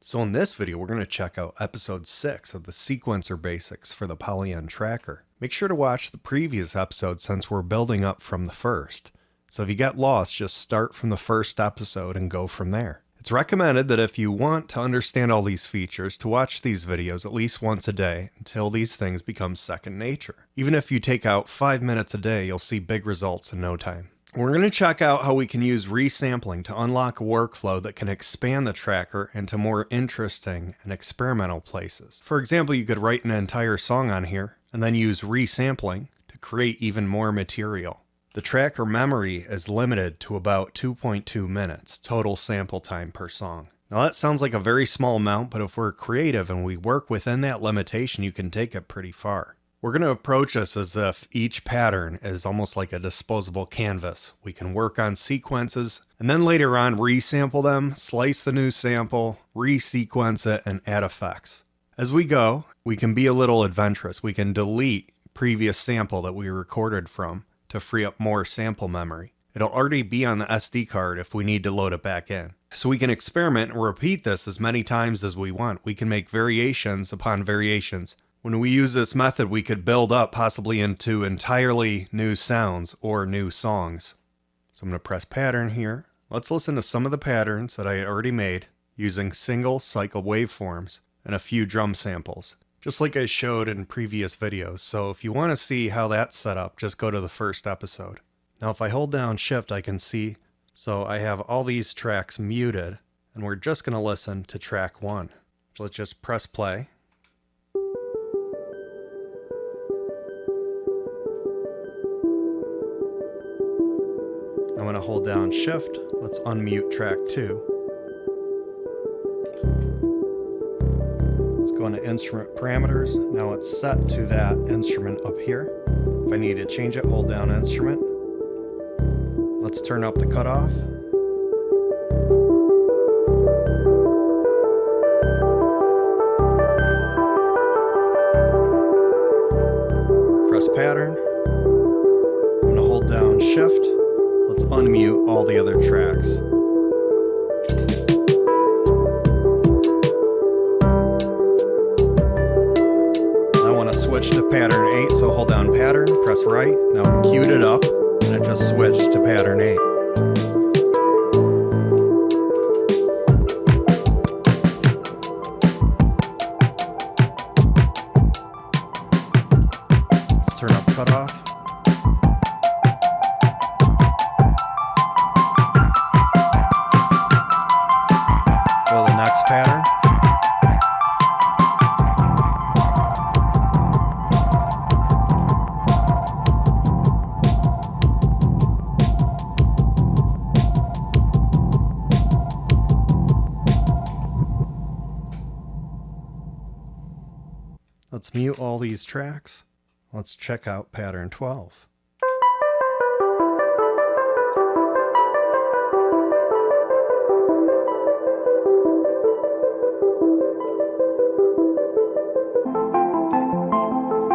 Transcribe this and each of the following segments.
So in this video, we're going to check out episode 6 of the sequencer basics for the Polyend tracker. Make sure to watch the previous episode since we're building up from the first. So if you get lost, just start from the first episode and go from there. It's recommended that if you want to understand all these features, to watch these videos at least once a day until these things become second nature. Even if you take out 5 minutes a day, you'll see big results in no time. We're going to check out how we can use resampling to unlock a workflow that can expand the tracker into more interesting and experimental places. For example, you could write an entire song on here and then use resampling to create even more material. The tracker memory is limited to about 2.2 minutes total sample time per song. Now that sounds like a very small amount, but if we're creative and we work within that limitation, you can take it pretty far. We're going to approach this as if each pattern is almost like a disposable canvas. We can work on sequences and then later on resample them, slice the new sample, resequence it, and add effects. As we go, we can be a little adventurous. We can delete previous sample that we recorded from to free up more sample memory. It'll already be on the SD card if we need to load it back in. So we can experiment and repeat this as many times as we want. We can make variations upon variations. When we use this method, we could build up possibly into entirely new sounds or new songs. So I'm going to press pattern here. Let's listen to some of the patterns that I already made using single cycle waveforms and a few drum samples, just like I showed in previous videos. So if you want to see how that's set up, just go to the first episode. Now if I hold down shift, I can see, so I have all these tracks muted, and we're just going to listen to track 1. So let's just press play. I'm going to hold down shift. Let's unmute track 2. Let's go into instrument parameters. Now it's set to that instrument up here. If I need to change it, hold down instrument. Let's turn up the cutoff. Press pattern. I'm going to hold down shift. Let's unmute all the other tracks. I want to switch to pattern 8, so hold down pattern, press right. Now queued it up, and it just switched to pattern 8. Let's turn up cutoff. Pattern. Let's mute all these tracks. Let's check out pattern 12.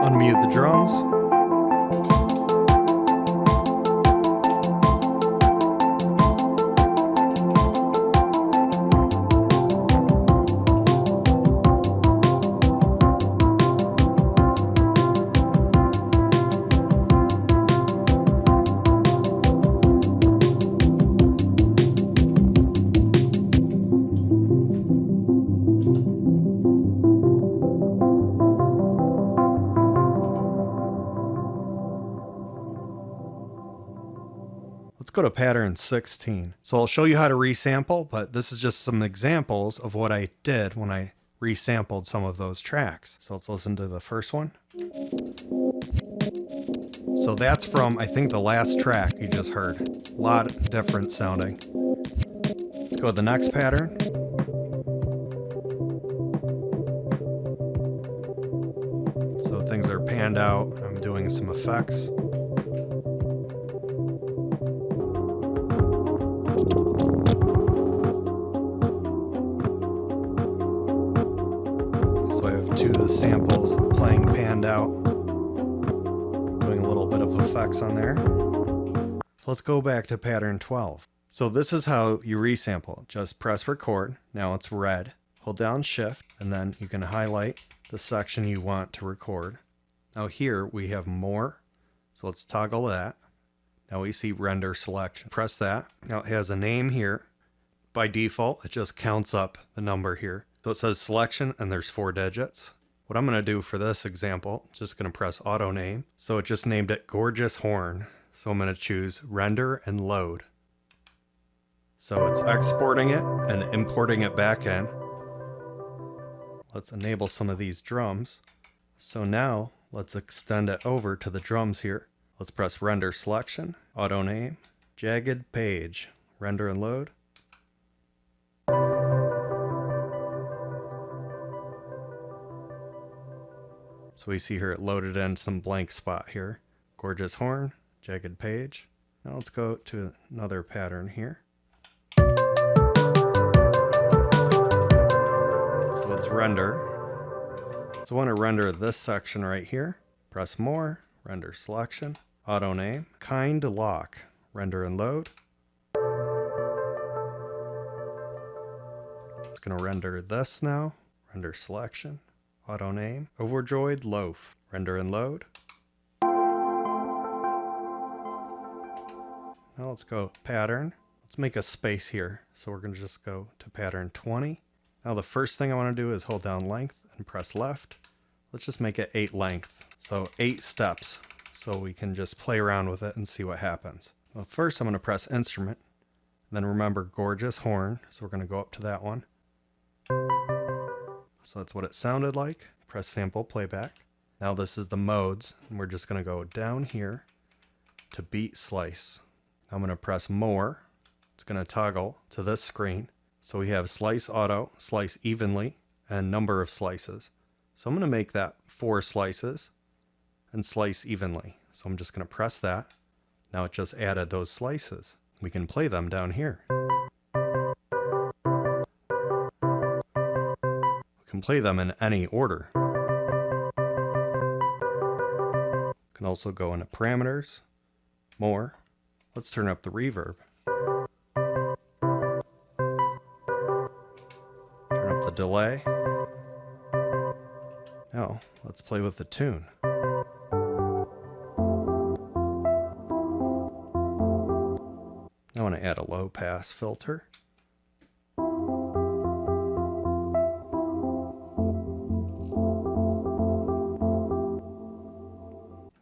Unmute the drums. Let's go to pattern 16. So I'll show you how to resample, but this is just some examples of what I did when I resampled some of those tracks. So let's listen to the first one. So that's from, I think, the last track you just heard. A lot different sounding. Let's go to the next pattern. So things are panned out. I'm doing some effects. So I have 2 of the samples playing panned out, doing a little bit of effects on there. So let's go back to pattern 12. So this is how you resample. Just press record. Now it's red. hold down Shift, and then you can highlight the section you want to record. Now here we have more, so let's toggle that. Now we see render selection. Press that. Now it has a name here. By default, it just counts up the number here. So it says selection and there's 4 digits. What I'm going to do for this example, just going to press auto name. So it just named it Gorgeous Horn. So I'm going to choose render and load. So it's exporting it and importing it back in. Let's enable some of these drums. So now let's extend it over to the drums here. Let's press render selection, auto name, jagged page, render and load. So we see here it loaded in some blank spot here. Gorgeous horn, jagged page. Now let's go to another pattern here. So let's render. So I want to render this section right here. Press more, render selection, auto name, kind lock, render and load. It's going to render this now, render selection, auto name, overjoyed loaf, render and load. Now let's go pattern. Let's make a space here. So we're going to just go to pattern 20. Now the first thing I want to do is hold down length and press left. Let's just make it 8 length. So 8 steps. So we can just play around with it and see what happens. Well, first I'm going to press instrument. Then remember gorgeous horn. So we're going to go up to that one. So that's what it sounded like. Press sample playback. Now this is the modes, and we're just going to go down here to beat slice. I'm going to press more. It's going to toggle to this screen. So we have slice auto, slice evenly, and number of slices. So I'm going to make that 4 slices and slice evenly. So I'm just going to press that. Now it just added those slices. We can play them down here. Can play them in any order. Can also go into parameters, more. Let's turn up the reverb. Turn up the delay. Now, let's play with the tune. I want to add a low pass filter.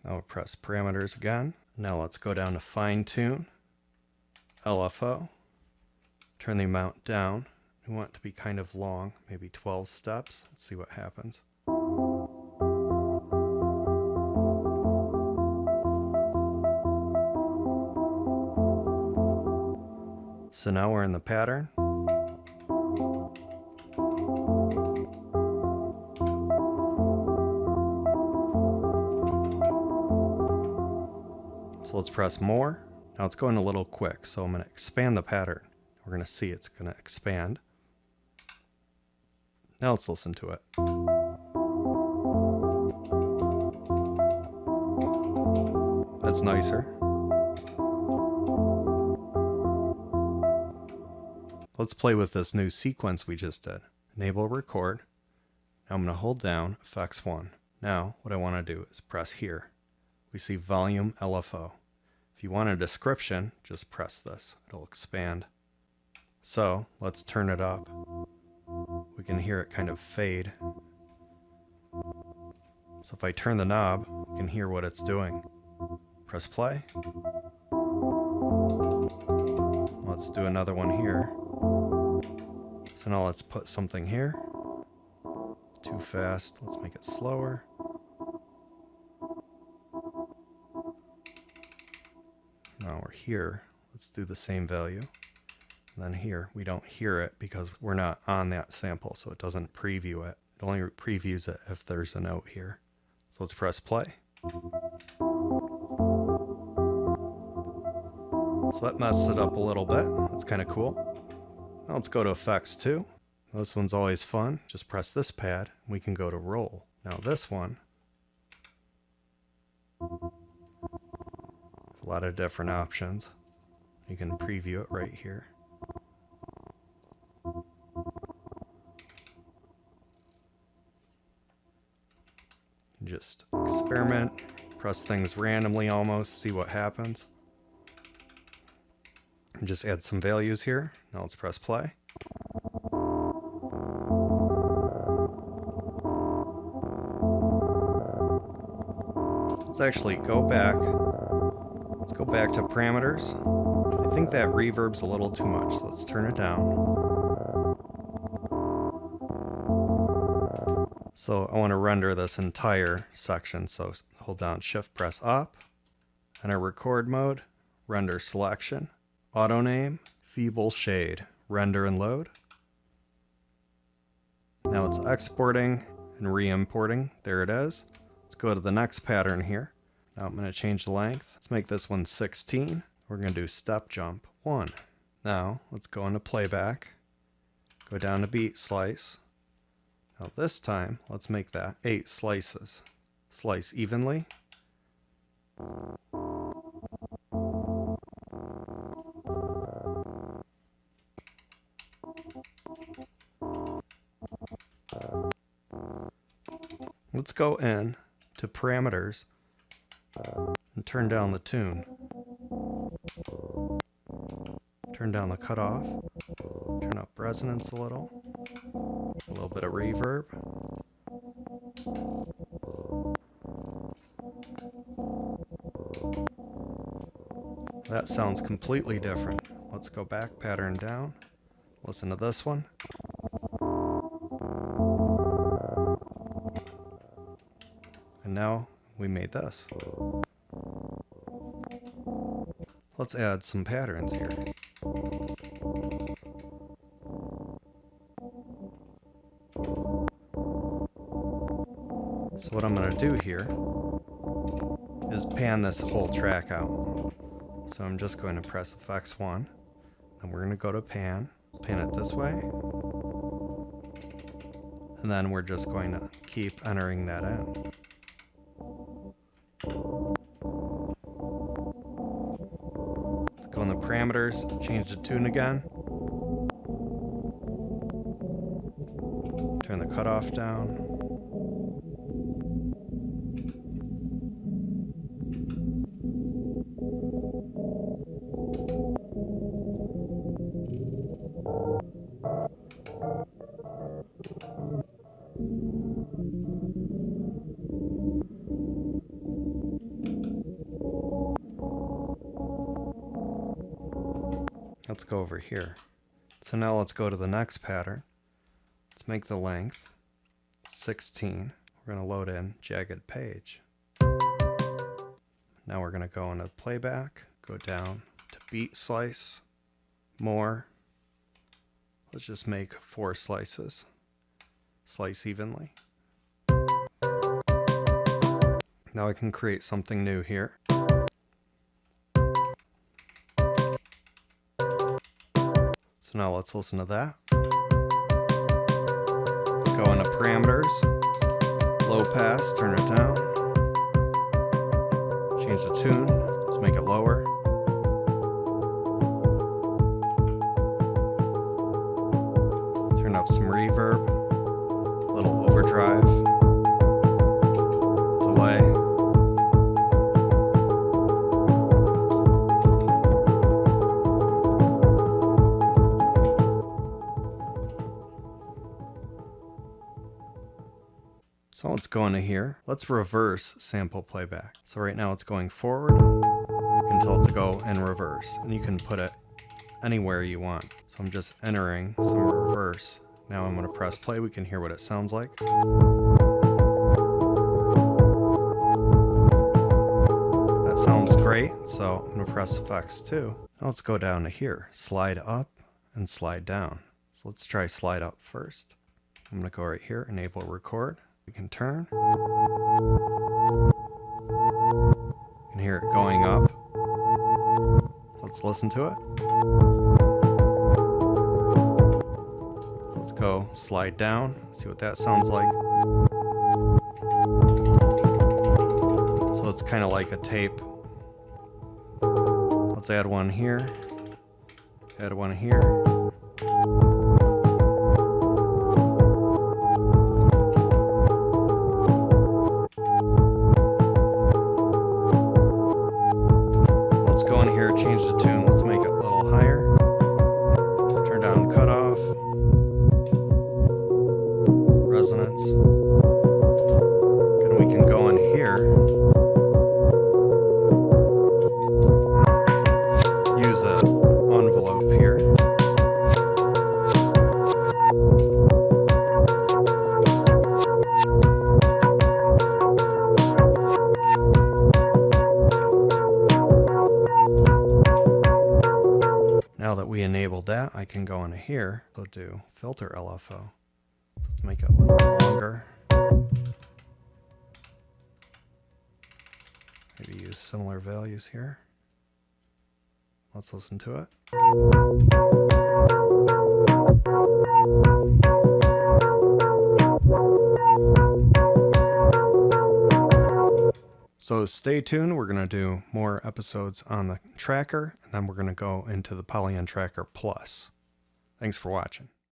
I'll press parameters again. Now let's go down to fine tune, LFO, turn the amount down. We want it to be kind of long, maybe 12 steps. Let's see what happens. So now we're in the pattern. So let's press more. Now it's going a little quick, so I'm going to expand the pattern. We're going to see it's going to expand. Now let's listen to it. That's nicer. Let's play with this new sequence we just did. Enable record. Now I'm going to hold down effects 1. Now what I want to do is press here. We see volume LFO. If you want a description, just press this. It'll expand. So let's turn it up. We can hear it kind of fade. So if I turn the knob, you can hear what it's doing. Press play. Let's do another one here. So now let's put something here. Too fast. Let's make it slower. Now we're here. Let's do the same value. And then here, we don't hear it because we're not on that sample, so it doesn't preview it. It only previews it if there's a note here. So let's press play. So that messed it up a little bit. That's kind of cool. Now let's go to effects 2. This one's always fun. Just press this pad and we can go to roll. Now this one, a lot of different options. You can preview it right here. Just experiment, press things randomly almost, see what happens. And just add some values here. Now let's press play. Let's actually go back. Let's go back to parameters. I think that reverb's a little too much, so let's turn it down. So I want to render this entire section, so hold down Shift, press up, enter record mode, render selection, auto name, feeble shade, render and load. Now it's exporting and re-importing. There it is. Let's go to the next pattern here. Now I'm going to change the length. Let's make this one 16. We're going to do step jump 1. Now let's go into playback, go down to beat slice. Now this time, let's make that 8 slices. Slice evenly. Let's go in to parameters and turn down the tune. Turn down the cutoff. Turn up resonance a little bit of reverb. That sounds completely different. Let's go back, pattern down. Listen to this one. And now we made this. Let's add some patterns here. So what I'm going to do here is pan this whole track out. So I'm just going to press Effects 1, and we're going to go to pan it this way, and then we're just going to keep entering that in. Let's go in the parameters, change the tune again, turn the cutoff down. Let's go over here. So now let's go to the next pattern. Let's make the length 16. We're going to load in jagged page. Now we're going to go into playback, go down to beat slice, more. Let's just make 4 slices. Slice evenly. Now I can create something new here. So now let's listen to that. Let's go into parameters, low pass, turn it down. Change the tune, let's make it lower. Turn up some reverb, a little overdrive, delay. So let's go into here. Let's reverse sample playback. So right now it's going forward. You can tell it to go in reverse, and you can put it anywhere you want. So I'm just entering some reverse. Now I'm going to press play. We can hear what it sounds like. That sounds great. So I'm going to press effects 2. Now let's go down to here. Slide up and slide down. So let's try slide up first. I'm going to go right here, enable record. We can turn. You can hear it going up. Let's listen to it. So let's go slide down, see what that sounds like. So it's kind of like a tape. Let's add one here. Add one here. here, use an envelope here. Now that we enabled that, I can go into here, so do filter LFO. Let's make it a little longer. Maybe use similar values here. Let's listen to it. So stay tuned. We're going to do more episodes on the tracker, and then we're going to go into the Polyend Tracker Plus. Thanks for watching.